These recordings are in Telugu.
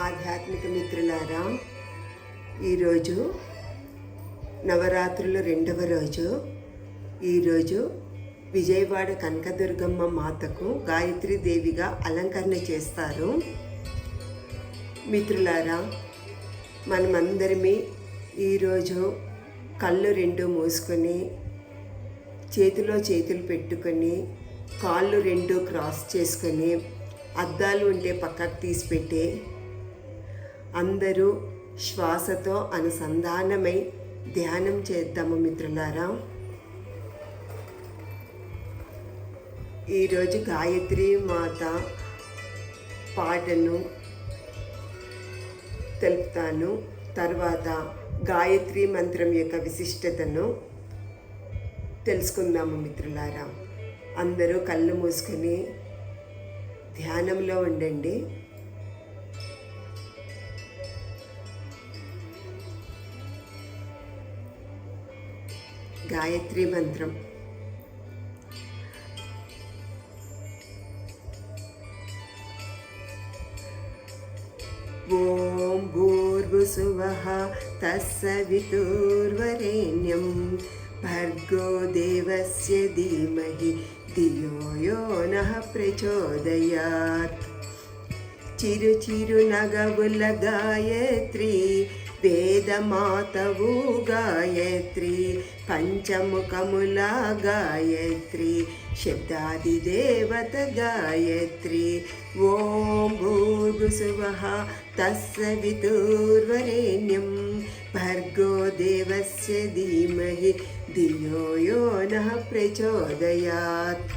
ఆధ్యాత్మిక మిత్రులారా, ఈరోజు నవరాత్రుల రెండవ రోజు. ఈరోజు విజయవాడ కనకదుర్గమ్మ మాతకు గాయత్రీదేవిగా అలంకరణ చేస్తారు. మిత్రులారా, మనమందరమే ఈరోజు కళ్ళు రెండు మూసుకొని, చేతిలో చేతులు పెట్టుకొని, కాళ్ళు రెండు క్రాస్ చేసుకొని, అద్దాలు ఉంటే పక్కకు తీసిపెట్టే అందరూ శ్వాసతో అనుసంధానమై ధ్యానం చేద్దాము. మిత్రులారా, ఈరోజు గాయత్రీ మాత పాటను తెలుపుతాను. తర్వాత గాయత్రీ మంత్రం యొక్క విశిష్టతను తెలుసుకుందాము. మిత్రులారా, అందరూ కళ్ళు మూసుకొని ధ్యానంలో ఉండండి. గాయత్రీ మంత్రం. ఓం భూర్భుసువః తస్సవితుర్వరేణ్యం భర్గో దేవస్య ధీమహి ధియో యో నః ప్రచోదయాత్. చిరు చిరు నగవుల గాయత్రి, వేదమాతవు గాయత్రి, పంచముఖముల గాయత్రి, శబ్దాది దేవత గాయత్రి. ఓం భూర్భుసువః తస్సవితుర్వరేణ్యం భర్గో దేవస్య ధీమహి ధియో యో నః ప్రచోదయాత్.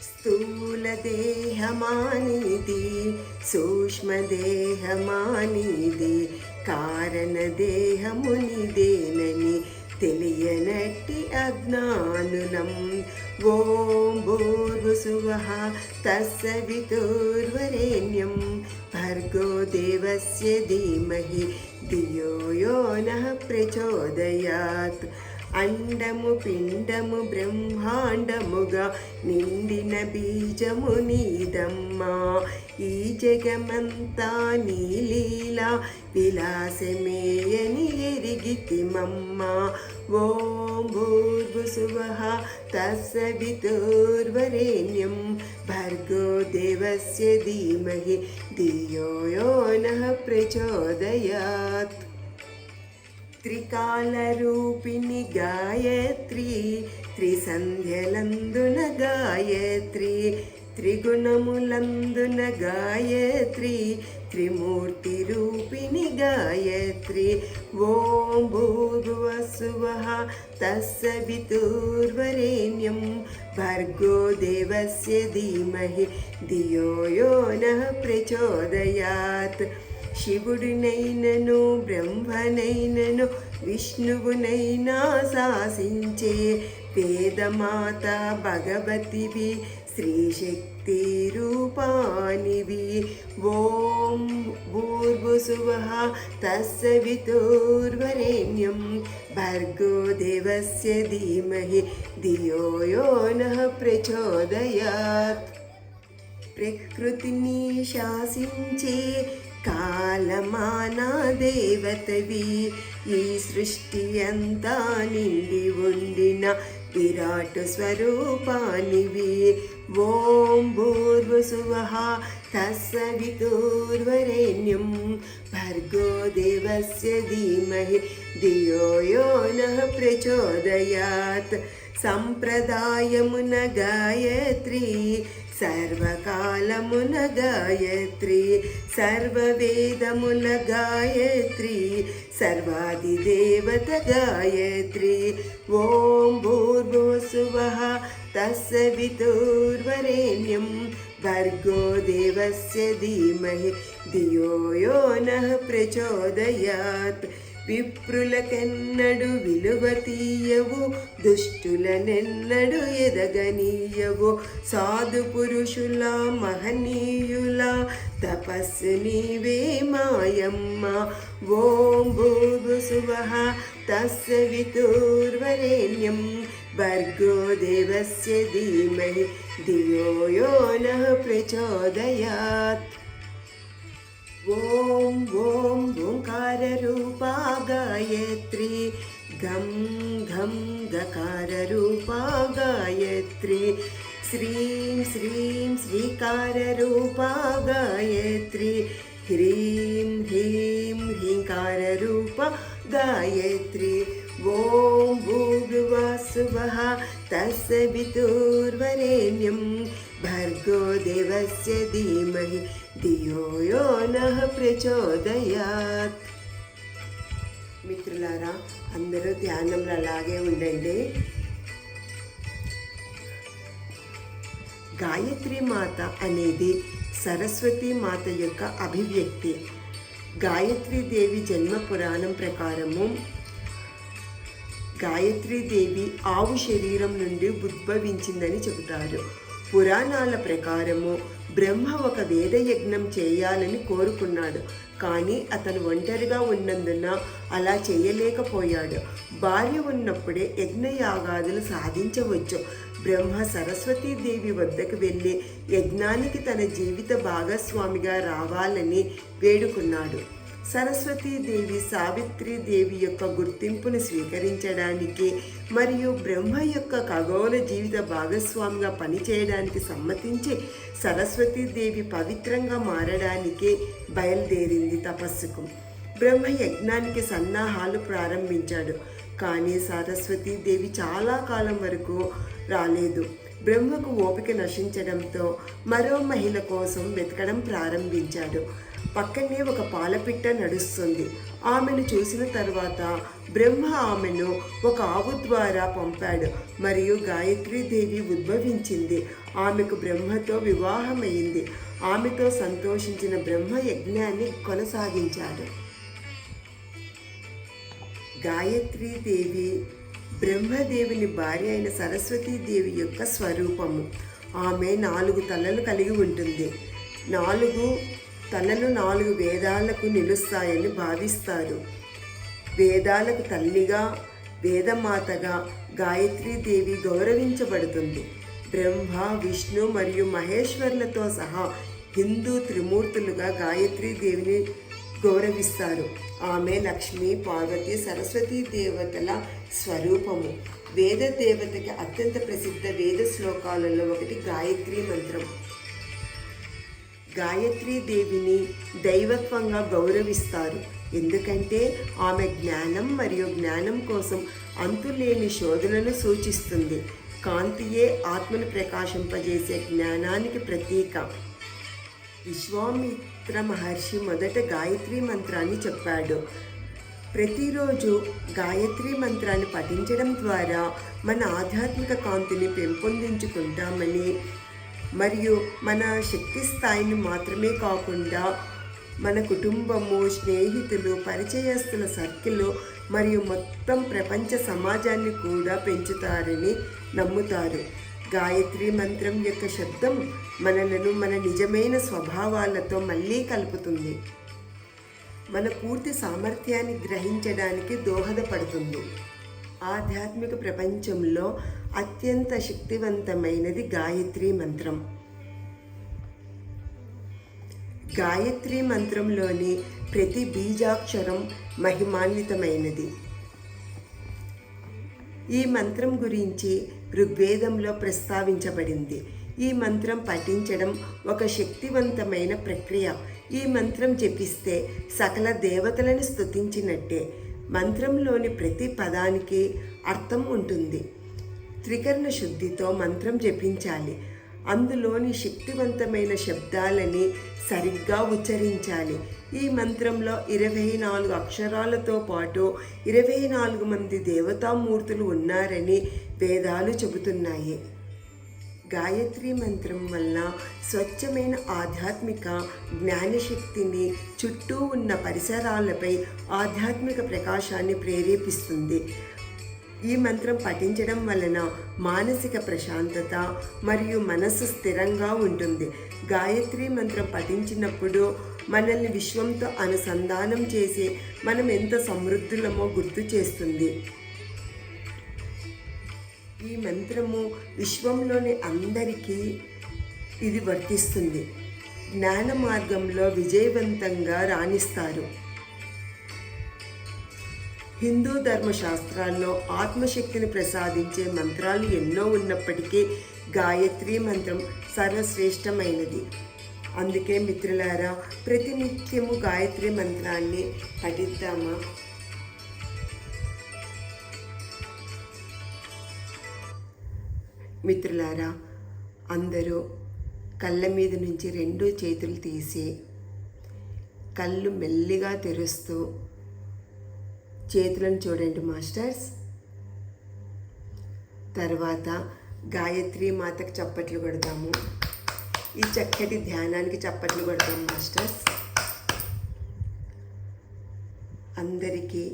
స్థూలదేహమానిది, సూక్ష్మదేహమానిది, కారణదేహమునిదేనని తెలియనట్టి అజ్ఞానులం. ఓం భూర్భుసువః తస్సవితుర్వరేణ్యం భర్గో దేవస్య ధీమహి ధియో యో నః ప్రచోదయాత్. అండము పిండము బ్రహ్మాండముగా నిండిన బీజము నీదమ్మా, ఈ జగమంతా నీలీలా విలాసమేయని ఎరిగితిమమ్మా. ఓం భూర్భుసువః తస్సవితుర్వరేణ్యం భర్గో దేవస్య ధీమహి ధియో యో నః ప్రచోదయాత్. త్రికాలరూపిణి గాయత్రి, త్రిసంధ్యలందున గాయత్రి, త్రిగుణములందున గాయత్రి, త్రిమూర్తి రూపిణి గాయత్రి. ఓం భూర్భువస్సువః తస్సవితుర్వరేణ్యం భర్గో దేవస్య ధీమహి ధియో యో నః ప్రచోదయాత్. శివుడినైనను బ్రహ్మనైనను విష్ణువునైనా శాసించే వేదమాత భగవతివి, శ్రీశక్తి రూపానివి. ఓం భూర్భుసువః తస్సవితుర్వరేణ్యం భర్గో దేవస్య ధీమహి ధియో యో నః ప్రచోదయాత్. ప్రకృతిని శాసించే కాలమానా దేవతవి, ఈ సృష్టి అంతా నిండి ఉండిన విరాట్ స్వరూపానివి. ఓం భూర్భుసువః తస్సవితుర్వరేణ్యం భర్గో దేవస్య ధీమహి ధియో యో నః ప్రచోదయాత్. సంప్రదాయమున గాయత్రి, సర్వకాలమున గాయత్రి, సర్వవేదముల గాయత్రి, సర్వాది దేవత గాయత్రి. ఓం భూర్భువస్సువః తస్సవితుర్వరేణ్యం భర్గో దేవస్య ధీమహి ధియో యో నః ప్రచోదయాత్. విప్రులకెన్నడు విలువ తీయవు, దుష్టులనెన్నడు ఎదగనీయవు, సాధు పురుషుల మహనీయుల తపస్సు నీవే మాయమ్మ. ఓం భూర్భుసువః తస్సవితుర్వరేణ్యం భర్గో దేవస్య ధీమహి ధియో యో నః ప్రచోదయాత్. ఓం ఓం ఓంకారరూపా గాయత్రి, గం ఘం గకారరూపా గాయత్రి, శ్రీం శ్రీం శ్రీకారరూపా గాయత్రి, హ్రీం హ్రీం హ్రీంకారరూపా గాయత్రి. ఓం భూర్భువస్సువః తస్సవితుర్వరేణ్యం భర్గో దేవస్య ధీమహి ధియో యో నః ప్రచోదయాత్. మిత్రులారా, అందరూ ధ్యానంలో అలాగే ఉండండి. గాయత్రి మాత అనేది సరస్వతి మాత యొక్క అభివ్యక్తి. గాయత్రీదేవి జన్మ పురాణం ప్రకారము గాయత్రీదేవి ఆవు శరీరం నుండి ఉద్భవించిందని చెబుతారు. పురాణాల ప్రకారము బ్రహ్మ ఒక వేదయజ్ఞం చేయాలని కోరుకున్నాడు, కానీ అతను ఒంటరిగా ఉన్నందున అలా చేయలేకపోయాడు. భార్య ఉన్నప్పుడే యజ్ఞయాగాదులు సాధించవచ్చు. బ్రహ్మ సరస్వతీదేవి వద్దకు వెళ్ళి యజ్ఞానికి తన జీవిత భాగస్వామిగా రావాలని వేడుకున్నాడు. సరస్వతీదేవి సావిత్రీదేవి యొక్క గుర్తింపును స్వీకరించడానికి మరియు బ్రహ్మ యొక్క ఖగోళ జీవిత భాగస్వామిగా పనిచేయడానికి సమ్మతించి సరస్వతీదేవి పవిత్రంగా మారడానికి బయలుదేరింది తపస్సుకు. బ్రహ్మ యజ్ఞానికి సన్నాహాలు ప్రారంభించాడు, కానీ సరస్వతీదేవి చాలా కాలం వరకు రాలేదు. బ్రహ్మకు ఓపిక నశించడంతో మరో మహిళ కోసం వెతకడం ప్రారంభించాడు. పక్కనే ఒక పాలపిట్ట నడుస్తుంది. ఆమెను చూసిన తర్వాత బ్రహ్మ ఆమెను ఒక ఆవు ద్వారా పంపాడు మరియు గాయత్రీదేవి ఉద్భవించింది. ఆమెకు బ్రహ్మతో వివాహమైంది. ఆమెతో సంతోషించిన బ్రహ్మ యజ్ఞాన్ని కొనసాగించాడు. గాయత్రీదేవి బ్రహ్మదేవుని భార్య అయిన సరస్వతీదేవి యొక్క స్వరూపము. ఆమె 4 తలలు కలిగి ఉంటుంది. 4 తలలు 4 వేదాలకు నిలుస్తాయని భావిస్తారు. వేదాలకు తల్లిగా, వేదమాతగా గాయత్రీదేవి గౌరవించబడుతుంది. బ్రహ్మ, విష్ణు మరియు మహేశ్వర్లతో సహా హిందూ త్రిమూర్తులుగా గాయత్రీదేవిని గౌరవిస్తారు. ఆమె లక్ష్మి, పార్వతి, సరస్వతీ దేవతల స్వరూపము. వేద దేవతకి అత్యంత ప్రసిద్ధ వేద శ్లోకాలలో ఒకటి గాయత్రి మంత్రం. గాయత్రీదేవిని దైవత్వంగా గౌరవిస్తారు, ఎందుకంటే ఆమె జ్ఞానం మరియు జ్ఞానం కోసం అంతులేని శోధనను సూచిస్తుంది. కాంతియే ఆత్మను ప్రకాశింపజేసే జ్ఞానానికి ప్రతీక. విశ్వామిత్ర మహర్షి మొదట గాయత్రి మంత్రాన్ని చెప్పాడు. ప్రతిరోజు గాయత్రి మంత్రాన్ని పఠించడం ద్వారా మన ఆధ్యాత్మిక కాంతిని పెంపొందించుకుంటామని మరియు మన శక్తి స్థాయిని మాత్రమే కాకుండా మన కుటుంబము, స్నేహితులు, పరిచయస్తుల సర్కిల్ మరియు మొత్తం ప్రపంచ సమాజాన్ని కూడా పెంచుతారని నమ్ముతారు. గాయత్రి మంత్రం యొక్క శబ్దం మనలను మన నిజమైన స్వభావాలతో మళ్ళీ కలుపుతుంది. మన పూర్తి సామర్థ్యాన్ని గ్రహించడానికి దోహదపడుతుంది. ఆధ్యాత్మిక ప్రపంచంలో అత్యంత శక్తివంతమైనది గాయత్రి మంత్రం. గాయత్రి మంత్రంలోని ప్రతి బీజాక్షరం మహిమాన్వితమైనది. ఈ మంత్రం గురించి ఋగ్వేదంలో ప్రస్తావించబడింది. ఈ మంత్రం పఠించడం ఒక శక్తివంతమైన ప్రక్రియ. ఈ మంత్రం జపిస్తే సకల దేవతలను స్తుతించినట్టే. మంత్రంలోని ప్రతి పదానికి అర్థం ఉంటుంది. త్రికరణ శుద్ధితో మంత్రం జపించాలి. అందులోని శక్తివంతమైన శబ్దాలని సరిగ్గా ఉచ్చరించాలి. ఈ మంత్రంలో 24 అక్షరాలతో పాటు 24 మంది దేవతామూర్తులు ఉన్నారని వేదాలు చెబుతున్నాయి. గాయత్రి మంత్రం వల్ల స్వచ్ఛమైన ఆధ్యాత్మిక జ్ఞానశక్తిని చుట్టూ ఉన్న పరిసరాలపై ఆధ్యాత్మిక ప్రకాశాన్ని ప్రేరేపిస్తుంది. ఈ మంత్రం పఠించడం వలన మానసిక ప్రశాంతత మరియు మనస్సు స్థిరంగా ఉంటుంది. గాయత్రి మంత్రం పఠించినప్పుడు మనల్ని విశ్వంతో అనుసంధానం చేసి మనం ఎంత సమృద్ధులమో గుర్తు చేస్తుంది. ఈ మంత్రము విశ్వంలోని అందరికీ ఇది వర్తిస్తుంది. జ్ఞాన మార్గంలో విజయవంతంగా రాణిస్తారు. హిందూ ధర్మశాస్త్రాల్లో ఆత్మశక్తిని ప్రసాదించే మంత్రాలు ఎన్నో ఉన్నప్పటికీ గాయత్రి మంత్రం సర్వశ్రేష్టమైనది. అందుకే మిత్రులారా, ప్రతినిత్యము గాయత్రి మంత్రాన్ని పఠిద్దామా? మిత్రులారా, అందరూ కళ్ళ మీద నుంచి 2 చేతులు తీసి కళ్ళు మెల్లిగా తెరుస్తూ చేతులను చూడండి మాస్టర్స్. తర్వాత గాయత్రి మాతకు చప్పట్లు కొడదాము. ఈ చక్కటి ధ్యానానికి చప్పట్లు కొడదాం మాస్టర్స్. అందరికీ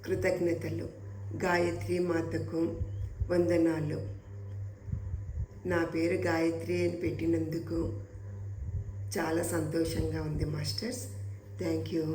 కృతజ్ఞతలు. గాయత్రి మాతకు వందనాలు. నా పేరు గాయత్రి అని పెట్టినందుకు చాలా సంతోషంగా ఉంది మాస్టర్స్. Thank you.